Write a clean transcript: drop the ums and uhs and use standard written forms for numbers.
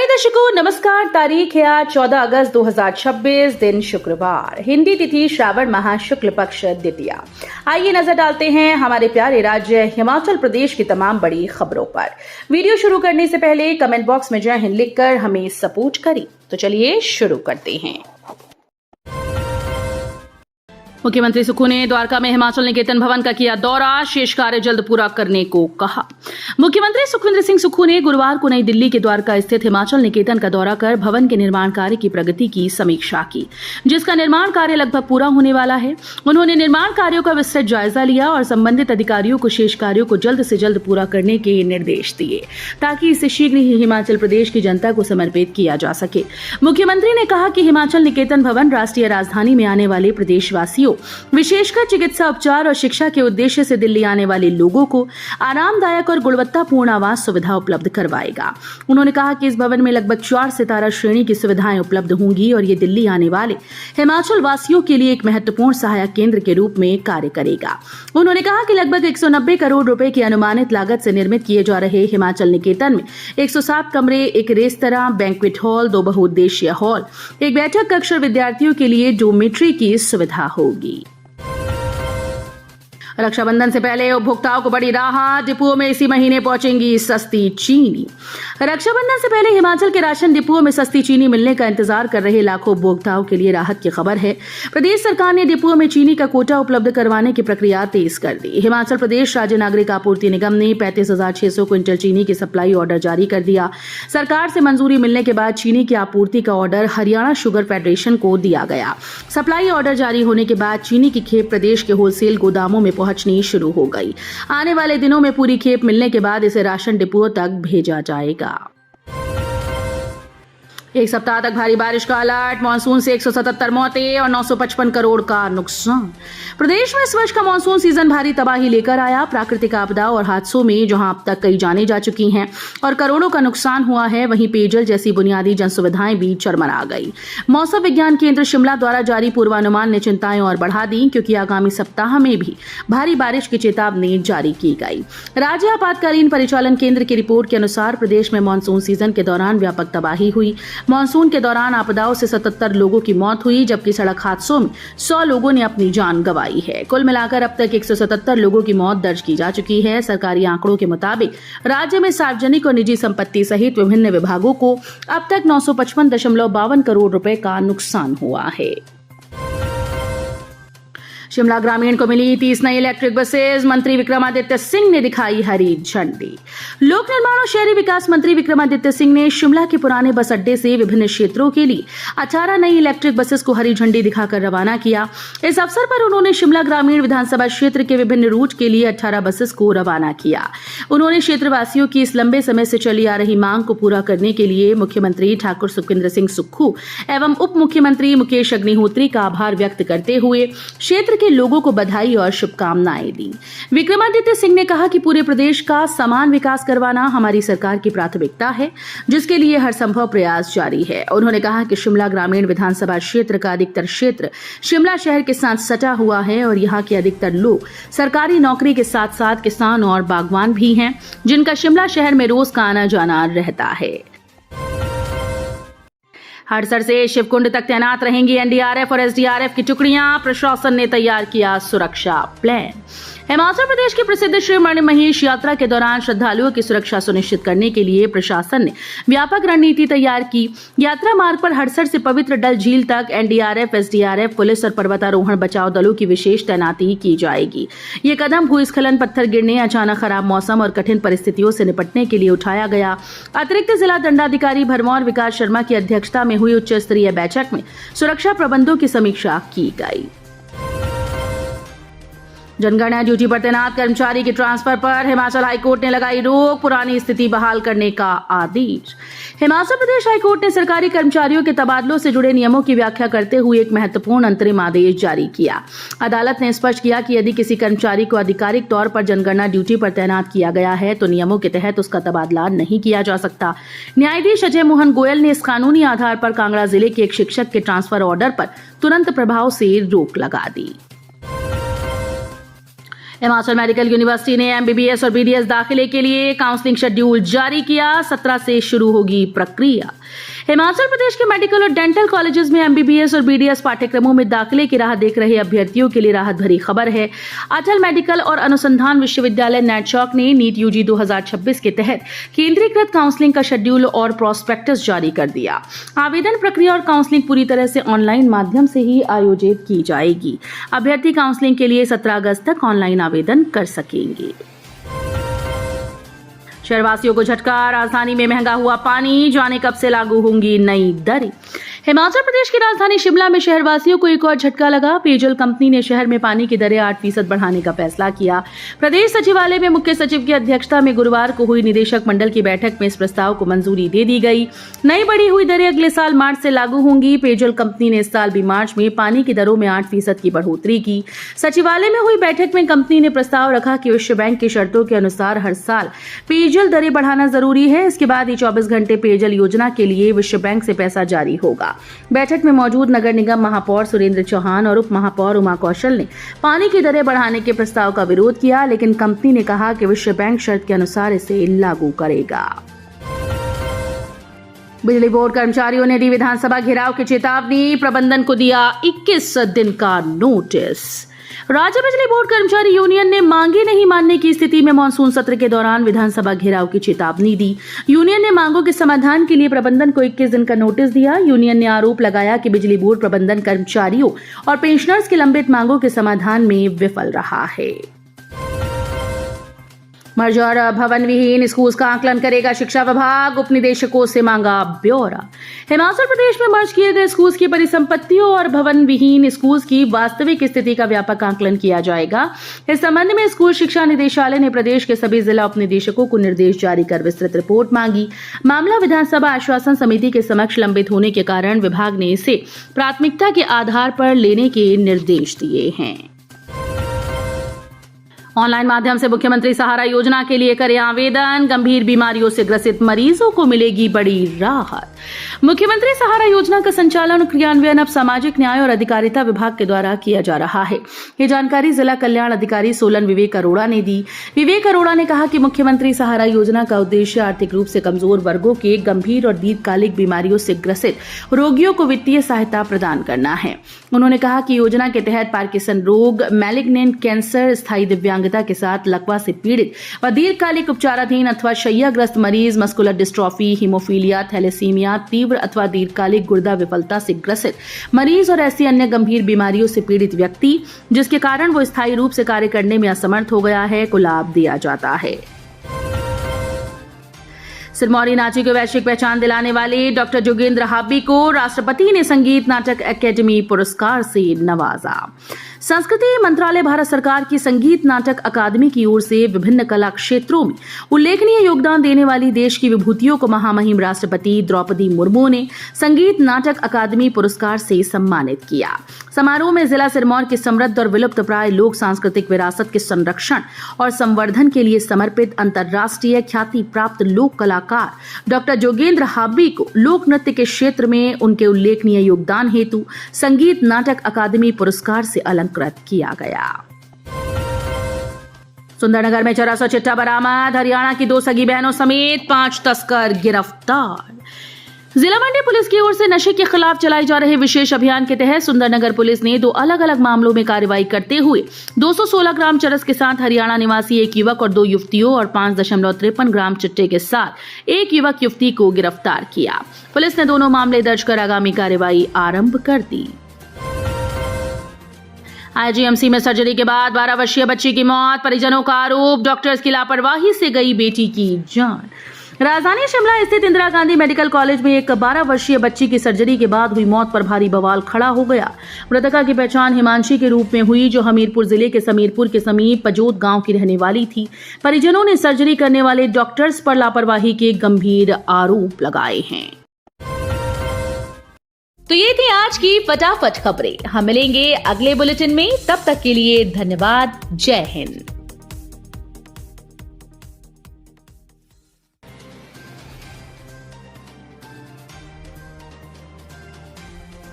दर्शकों नमस्कार। तारीख है आज 14 अगस्त 2026, दिन शुक्रवार, हिंदी तिथि श्रावण माह शुक्ल पक्ष द्वितीया। आइए नजर डालते हैं हमारे प्यारे राज्य हिमाचल प्रदेश की तमाम बड़ी खबरों पर। वीडियो शुरू करने से पहले कमेंट बॉक्स में जय हिंद लिखकर हमें सपोर्ट करें। तो चलिए शुरू करते हैं। मुख्यमंत्री सुक्खू ने द्वारका में हिमाचल निकेतन भवन का किया दौरा, शेष कार्य जल्द पूरा करने को कहा। मुख्यमंत्री सुखविंदर सिंह सुक्खू ने गुरुवार को नई दिल्ली के द्वारका स्थित हिमाचल निकेतन का दौरा कर भवन के निर्माण कार्य की प्रगति की समीक्षा की, जिसका निर्माण कार्य लगभग पूरा होने वाला है। उन्होंने निर्माण कार्यों का विस्तृत जायजा लिया और संबंधित अधिकारियों को शेष कार्यों को जल्द से जल्द पूरा करने के निर्देश दिए, ताकि इसे शीघ्र ही हिमाचल प्रदेश की जनता को समर्पित किया जा सके। मुख्यमंत्री ने कहा कि हिमाचल निकेतन भवन राष्ट्रीय राजधानी में आने वाले प्रदेशवासियों, विशेषकर चिकित्सा उपचार और शिक्षा के उद्देश्य से दिल्ली आने वाले लोगों को आरामदायक और गुणवत्तापूर्ण आवास सुविधा उपलब्ध करवाएगा। उन्होंने कहा कि इस भवन में लगभग 4 सितारा श्रेणी की सुविधाएं उपलब्ध होंगी और ये दिल्ली आने वाले हिमाचल वासियों के लिए एक महत्वपूर्ण सहायक केंद्र के रूप में कार्य करेगा। उन्होंने कहा कि लगभग 190 करोड़ रुपए की अनुमानित लागत से निर्मित किए जा रहे हिमाचल निकेतन में 107 कमरे, एक रेस्तरां, बैंक्वेट हॉल, 2 बहुउद्देशीय हॉल, एक बैठक कक्ष और विद्यार्थियों के लिए डोमेट्री की सुविधा होगी। रक्षाबंधन से पहले उपभोक्ताओं को बड़ी राहत, डिपुओं में इसी महीने पहुंचेंगी सस्ती चीनी। रक्षाबंधन से पहले हिमाचल के राशन डिपुओं में सस्ती चीनी मिलने का इंतजार कर रहे लाखों उपभोक्ताओं के लिए राहत की खबर है। प्रदेश सरकार ने डिपुओं में चीनी का कोटा उपलब्ध करवाने की प्रक्रिया तेज कर दी। हिमाचल प्रदेश राज्य नागरिक आपूर्ति निगम ने 35,600 क्विंटल चीनी की सप्लाई ऑर्डर जारी कर दिया। सरकार से मंजूरी मिलने के बाद चीनी की आपूर्ति का ऑर्डर हरियाणा शुगर फेडरेशन को दिया गया। सप्लाई ऑर्डर जारी होने के बाद चीनी की खेप प्रदेश के होलसेल गोदामों में पहुंचनी शुरू हो गई। आने वाले दिनों में पूरी खेप मिलने के बाद इसे राशन डिपुओं तक भेजा जाएगा। एक सप्ताह तक भारी बारिश का अलर्ट, मानसून से 177 मौतें और 955 करोड़ का नुकसान। प्रदेश में इस वर्ष का मानसून सीजन भारी तबाही लेकर आया। प्राकृतिक आपदा और हादसों में जहां अब तक कई जानें जा चुकी हैं और करोड़ों का नुकसान हुआ है, वहीं पेयजल जैसी बुनियादी जन सुविधाएं भी चरमरा गई। मौसम विज्ञान केंद्र शिमला द्वारा जारी पूर्वानुमान ने चिंताएं और बढ़ा दी, क्योंकि आगामी सप्ताह में भी भारी बारिश की चेतावनी जारी की गई। राज्य आपातकालीन परिचालन केंद्र की रिपोर्ट के अनुसार प्रदेश में मानसून सीजन के दौरान व्यापक तबाही हुई। मानसून के दौरान आपदाओं से 77 लोगों की मौत हुई, जबकि सड़क हादसों में 100 लोगों ने अपनी जान गंवाई है। कुल मिलाकर अब तक 177 लोगों की मौत दर्ज की जा चुकी है। सरकारी आंकड़ों के मुताबिक राज्य में सार्वजनिक और निजी संपत्ति सहित विभिन्न विभागों को अब तक 955.52 करोड़ रुपए का नुकसान हुआ है। शिमला ग्रामीण को मिली 30 नई इलेक्ट्रिक बसेस, मंत्री विक्रमादित्य सिंह ने दिखाई हरी झंडी। लोक निर्माण और शहरी विकास मंत्री विक्रमादित्य सिंह ने शिमला के पुराने बस अड्डे से विभिन्न क्षेत्रों के लिए 18 नई इलेक्ट्रिक बसेस को हरी झंडी दिखाकर रवाना किया। इस अवसर पर उन्होंने शिमला ग्रामीण विधानसभा क्षेत्र के विभिन्न रूट के लिए 18 बसेस को रवाना किया। उन्होंने क्षेत्रवासियों की इस लंबे समय से चली आ रही मांग को पूरा करने के लिए मुख्यमंत्री ठाकुर सुखविंदर सिंह सुक्खू एवं उप मुख्यमंत्री मुकेश अग्निहोत्री का आभार व्यक्त करते हुए क्षेत्र के लोगों को बधाई और शुभकामनाएं दी। विक्रमादित्य सिंह ने कहा कि पूरे प्रदेश का समान विकास करवाना हमारी सरकार की प्राथमिकता है, जिसके लिए हर संभव प्रयास जारी है। उन्होंने कहा कि शिमला ग्रामीण विधानसभा क्षेत्र का अधिकतर क्षेत्र शिमला शहर के साथ सटा हुआ है और यहाँ के अधिकतर लोग सरकारी नौकरी के साथ साथ किसान और बागवान भी हैं, जिनका शिमला शहर में रोज का आना जाना रहता है। हड़सर से शिवकुंड तक तैनात रहेंगी एनडीआरएफ और एसडीआरएफ की टुकड़ियां, प्रशासन ने तैयार किया सुरक्षा प्लान। हिमाचल प्रदेश के प्रसिद्ध श्री मणिमहेश यात्रा के दौरान श्रद्धालुओं की सुरक्षा सुनिश्चित करने के लिए प्रशासन ने व्यापक रणनीति तैयार की। यात्रा मार्ग पर हड़सर से पवित्र डल झील तक एनडीआरएफ, एसडीआरएफ, पुलिस और पर्वतारोहण बचाव दलों की विशेष तैनाती की जाएगी। ये कदम भूस्खलन, पत्थर गिरने, अचानक खराब मौसम और कठिन परिस्थितियों से निपटने के लिए उठाया गया। अतिरिक्त जिला दंडाधिकारी भरमौर विकास शर्मा की अध्यक्षता में हुई उच्च स्तरीय बैठक में सुरक्षा प्रबंधों की समीक्षा की गई। जनगणना ड्यूटी पर तैनात कर्मचारी के ट्रांसफर पर हिमाचल हाईकोर्ट ने लगाई रोक, पुरानी स्थिति बहाल करने का आदेश। हिमाचल प्रदेश हाईकोर्ट ने सरकारी कर्मचारियों के तबादलों से जुड़े नियमों की व्याख्या करते हुए एक महत्वपूर्ण अंतरिम आदेश जारी किया। अदालत ने स्पष्ट किया कि यदि किसी कर्मचारी को आधिकारिक तौर पर जनगणना ड्यूटी पर तैनात किया गया है तो नियमों के तहत उसका तबादला नहीं किया जा सकता। न्यायाधीश अजय मोहन गोयल ने इस कानूनी आधार पर कांगड़ा जिले के एक शिक्षक के ट्रांसफर ऑर्डर पर तुरंत प्रभाव से रोक लगा दी। हिमाचल मेडिकल यूनिवर्सिटी ने एमबीबीएस और बीडीएस दाखिले के लिए काउंसलिंग शेड्यूल जारी किया। 17 से शुरू होगी प्रक्रिया। हिमाचल प्रदेश के मेडिकल और डेंटल कॉलेजेस में एमबीबीएस और बीडीएस पाठ्यक्रमों में दाखिले की राह देख रहे अभ्यर्थियों के लिए राहत भरी खबर है। अटल मेडिकल और अनुसंधान विश्वविद्यालय नेटशॉक ने नीट यूजी 2026 के तहत केंद्रीकृत काउंसलिंग का शेड्यूल और प्रोस्पेक्टस जारी कर दिया। आवेदन प्रक्रिया और काउंसलिंग पूरी तरह से ऑनलाइन माध्यम से ही आयोजित की जाएगी। अभ्यर्थी काउंसलिंग के लिए 17 अगस्त तक ऑनलाइन आवेदन कर सकेंगे। शहरवासियों को झटका, राजधानी में महंगा हुआ पानी, जाने कब से लागू होंगी नई दरें। हिमाचल प्रदेश की राजधानी शिमला में शहरवासियों को एक और झटका लगा। पेयजल कंपनी ने शहर में पानी की दरें 8% बढ़ाने का फैसला किया। प्रदेश सचिवालय में मुख्य सचिव की अध्यक्षता में गुरुवार को हुई निदेशक मंडल की बैठक में इस प्रस्ताव को मंजूरी दे दी गई। नई बढ़ी हुई दरें अगले साल मार्च से लागू होंगी। पेयजल कंपनी ने इस साल भी मार्च में पानी की दरों में 8% की बढ़ोतरी की। सचिवालय में हुई बैठक में कंपनी ने प्रस्ताव रखा कि विश्व बैंक की शर्तों के अनुसार हर साल पेयजल दरें बढ़ाना जरूरी है। इसके बाद ही 24 घंटे पेयजल योजना के लिए विश्व बैंक से पैसा जारी होगा। बैठक में मौजूद नगर निगम महापौर सुरेंद्र चौहान और उप महापौर उमा कौशल ने पानी की दरें बढ़ाने के प्रस्ताव का विरोध किया, लेकिन कंपनी ने कहा कि विश्व बैंक शर्त के अनुसार इसे लागू करेगा। बिजली बोर्ड कर्मचारियों ने दी विधानसभा घेराव की चेतावनी, प्रबंधन को दिया 21 दिन का नोटिस। राज्य बिजली बोर्ड कर्मचारी यूनियन ने मांगे नहीं मानने की स्थिति में मानसून सत्र के दौरान विधानसभा घेराव की चेतावनी दी। यूनियन ने मांगों के समाधान के लिए प्रबंधन को 21 दिन का नोटिस दिया। यूनियन ने आरोप लगाया कि बिजली बोर्ड प्रबंधन कर्मचारियों और पेंशनर्स की लंबित मांगों के समाधान में विफल रहा है। मर्ज और भवन विहीन स्कूल का आकलन करेगा शिक्षा विभाग, उप निदेशकों से मांगा ब्यौरा। हिमाचल प्रदेश में मर्ज किए गए स्कूल्स की परिसंपत्तियों और भवन विहीन स्कूल्स की वास्तविक स्थिति का व्यापक आकलन किया जाएगा। इस संबंध में स्कूल शिक्षा निदेशालय ने प्रदेश के सभी जिला उप निदेशकों को निर्देश जारी कर विस्तृत रिपोर्ट मांगी। मामला विधानसभा आश्वासन समिति के समक्ष लंबित होने के कारण विभाग ने इसे प्राथमिकता के आधार पर लेने के निर्देश दिए हैं। ऑनलाइन माध्यम से मुख्यमंत्री सहारा योजना के लिए करें आवेदन, गंभीर बीमारियों से ग्रसित मरीजों को मिलेगी बड़ी राहत। मुख्यमंत्री सहारा योजना का संचालन और क्रियान्वयन अब सामाजिक न्याय और अधिकारिता विभाग के द्वारा किया जा रहा है। ये जानकारी जिला कल्याण अधिकारी सोलन विवेक अरोड़ा ने दी। विवेक अरोड़ा ने कहा कि मुख्यमंत्री सहारा योजना का उद्देश्य आर्थिक रूप से कमजोर वर्गों के गंभीर और दीर्घकालिक बीमारियों से ग्रसित रोगियों को वित्तीय सहायता प्रदान करना है। उन्होंने कहा कि योजना के तहत पार्किंसन रोग, मैलिग्नेंट कैंसर, स्थायी दिव्यांगता के साथ लकवा से पीड़ित व दीर्घकालिक उपचाराधीन अथवा शैय्याग्रस्त मरीज, मस्कुलर डिस्ट्रॉफी, हीमोफीलिया, थैलेसीमिया, तीव्र अथवा दीर्घकालिक गुर्दा विफलता से ग्रसित मरीज और ऐसी अन्य गंभीर बीमारियों से पीड़ित व्यक्ति जिसके कारण वो स्थायी रूप से कार्य करने में असमर्थ हो गया है को लाभ दिया जाता है। सिरमौरी नाची को वैश्विक पहचान दिलाने वाले डॉक्टर जोगेंद्र हाब्बी को राष्ट्रपति ने संगीत नाटक अकेडमी पुरस्कार से नवाजा। संस्कृति मंत्रालय भारत सरकार की संगीत नाटक अकादमी की ओर से विभिन्न कला क्षेत्रों में उल्लेखनीय योगदान देने वाली देश की विभूतियों को महामहिम राष्ट्रपति द्रौपदी मुर्मू ने संगीत नाटक अकादमी पुरस्कार से सम्मानित किया। समारोह में जिला सिरमौर की समृद्ध और विलुप्त प्राय लोक सांस्कृतिक विरासत के संरक्षण और संवर्धन के लिए समर्पित अंतर्राष्ट्रीय ख्याति प्राप्त लोक कलाकार डॉक्टर जोगेंद्र हाब्बी को लोक नृत्य के क्षेत्र में उनके उल्लेखनीय योगदान हेतु संगीत नाटक अकादमी पुरस्कार से अलंकृत किया गया। सुंदरनगर में चौरासा चिट्टा बरामद, हरियाणा की 2 सगी बहनों समेत 5 तस्कर गिरफ्तार। जिला मंडी पुलिस की ओर से नशे के खिलाफ चलाए जा रहे विशेष अभियान के तहत सुंदरनगर पुलिस ने 2 अलग अलग मामलों में कार्रवाई करते हुए 216 ग्राम चरस के साथ हरियाणा निवासी 1 युवक और 2 युवतियों और 5.53 ग्राम चिट्टे के साथ 1 युवक युवती को गिरफ्तार किया। पुलिस ने दोनों मामले दर्ज कर आगामी कार्रवाई आरंभ कर दी। आईजीएमसी में सर्जरी के बाद 12 वर्षीय बच्ची की मौत, परिजनों का आरोप, डॉक्टर्स की लापरवाही से गई बेटी की जान। राजधानी शिमला स्थित इंदिरा गांधी मेडिकल कॉलेज में एक 12 वर्षीय बच्ची की सर्जरी के बाद हुई मौत पर भारी बवाल खड़ा हो गया। मृतका की पहचान हिमांशी के रूप में हुई, जो हमीरपुर जिले के समीरपुर के समीप पजोत गांव की रहने वाली थी। परिजनों ने सर्जरी करने वाले डॉक्टर्स पर लापरवाही के गंभीर आरोप लगाए हैं। तो ये थी आज की फटाफट खबरें। हम मिलेंगे अगले बुलेटिन में, तब तक के लिए धन्यवाद। जय हिंद।